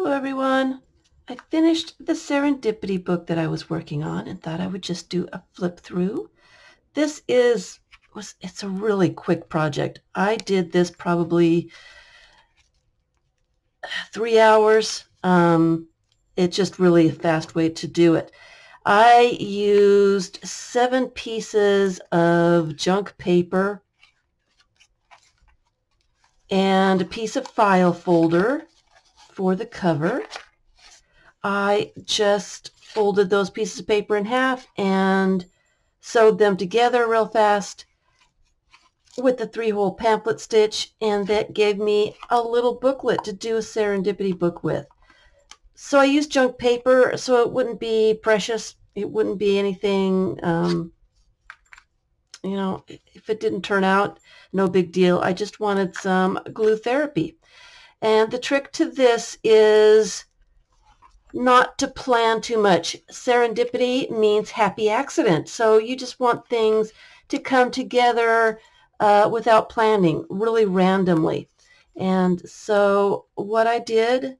Hello everyone. I finished the Serendipity book that I was working on and thought I would just do a flip through. This it's a really quick project. I did this probably 3 hours. It's just really a fast way to do it. I used 7 pieces of junk paper and a piece of file folder for the cover. I just folded those pieces of paper in half and sewed them together real fast with the 3-hole pamphlet stitch, and that gave me a little booklet to do a serendipity book with. So I used junk paper so it wouldn't be precious. It wouldn't be anything, if it didn't turn out, no big deal. I just wanted some glue therapy. And the trick to this is not to plan too much. Serendipity means happy accident. So you just want things to come together without planning, really randomly. And so what I did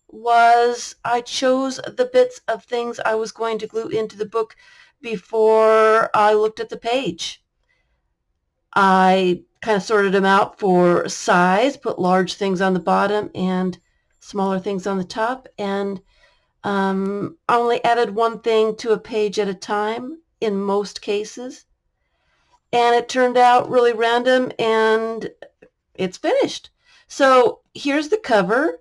was I chose the bits of things I was going to glue into the book before I looked at the page. I kind of sorted them out for size, put large things on the bottom and smaller things on the top, and I only added one thing to a page at a time in most cases. And it turned out really random and it's finished. So here's the cover.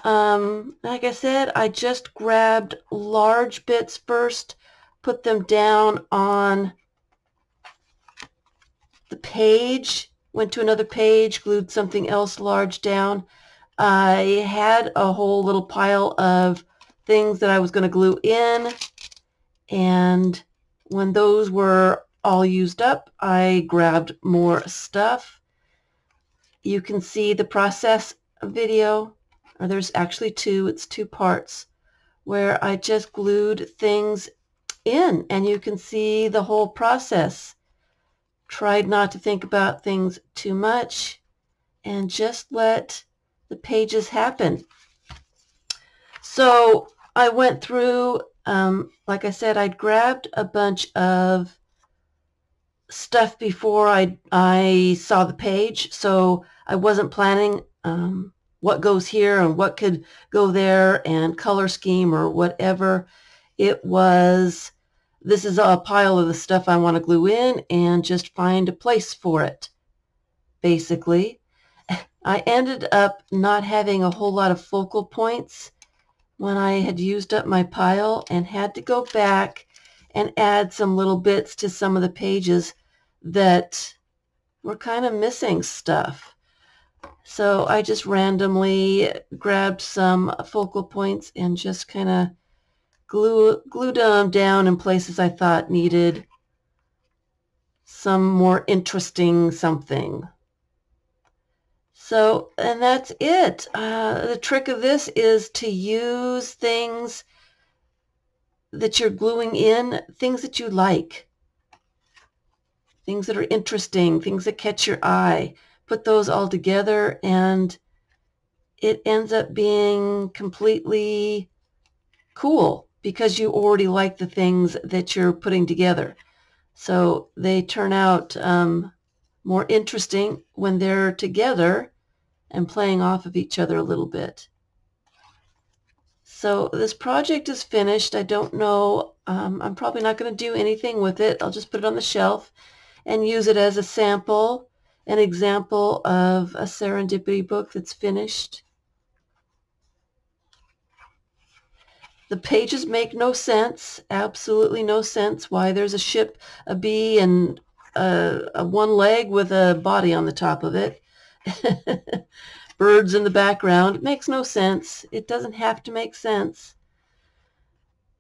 Like I said, I just grabbed large bits first, put them down on the page, went to another page, glued something else large down. I had a whole little pile of things that I was going to glue in, and when those were all used up, I grabbed more stuff. You can see the process video, or there's actually two, it's 2 parts, where I just glued things in, and you can see the whole process. Tried not to think about things too much and just let the pages happen. So I went through, like I said, I'd grabbed a bunch of stuff before I saw the page, so I wasn't planning what goes here and what could go there and color scheme or whatever. It was, this is a pile of the stuff I want to glue in and just find a place for it, basically. I ended up not having a whole lot of focal points when I had used up my pile and had to go back and add some little bits to some of the pages that were kind of missing stuff. So I just randomly grabbed some focal points and just kind of glued them down in places I thought needed some more interesting something. So, and that's it. The trick of this is to use things that you're gluing in, things that you like, things that are interesting, things that catch your eye. Put those all together and it ends up being completely cool because you already like the things that you're putting together. So they turn out more interesting when they're together and playing off of each other a little bit. So this project is finished. I don't know, I'm probably not going to do anything with it. I'll just put it on the shelf and use it as a sample, an example of a serendipity book that's finished. The pages make no sense, absolutely no sense, why there's a ship, a bee, and a one leg with a body on the top of it. Birds in the background. It makes no sense. It doesn't have to make sense.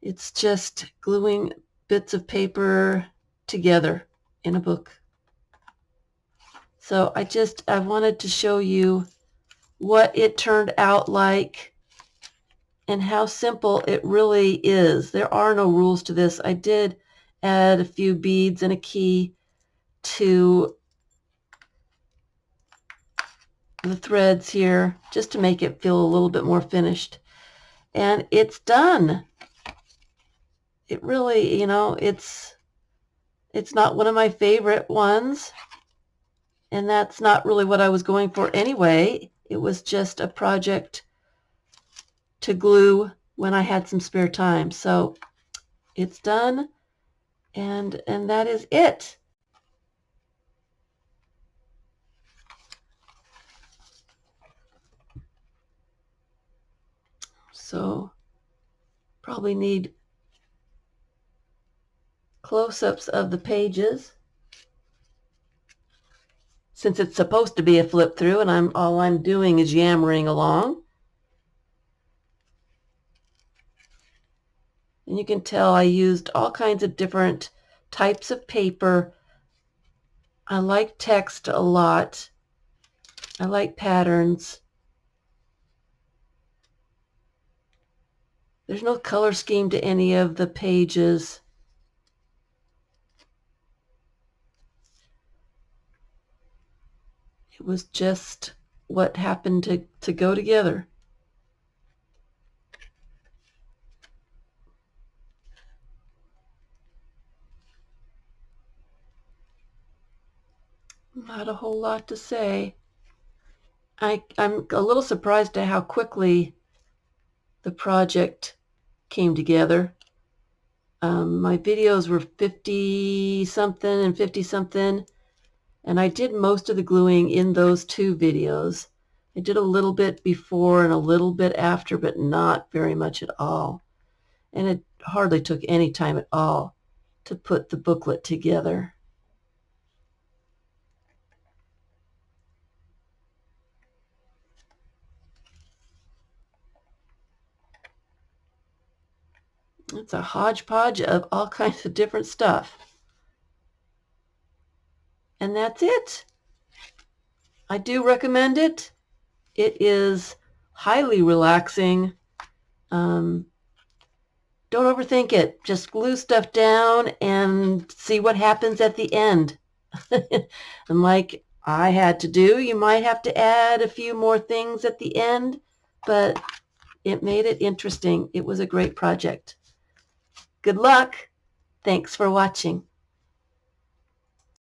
It's just gluing bits of paper together in a book. So I wanted to show you what it turned out like and how simple it really is. There are no rules to this. I did add a few beads and a key to the threads here just to make it feel a little bit more finished. And it's done. It really, you know, it's not one of my favorite ones, and that's not really what I was going for anyway. It was just a project to glue when I had some spare time. So it's done, and that is it. So probably need close-ups of the pages, since it's supposed to be a flip through, and all I'm doing is yammering along. And you can tell I used all kinds of different types of paper. I like text a lot. I like patterns. There's no color scheme to any of the pages. It was just what happened to go together. Not a whole lot to say. I'm a little surprised at how quickly the project came together. My videos were 50 something and 50 something, and I did most of the gluing in those 2 videos. I did a little bit before and a little bit after, but not very much at all. And it hardly took any time at all to put the booklet together. It's a hodgepodge of all kinds of different stuff. And that's it. I do recommend it. It is highly relaxing. Don't overthink it. Just glue stuff down and see what happens at the end. And like I had to do, you might have to add a few more things at the end, but it made it interesting. It was a great project. Good luck. Thanks for watching.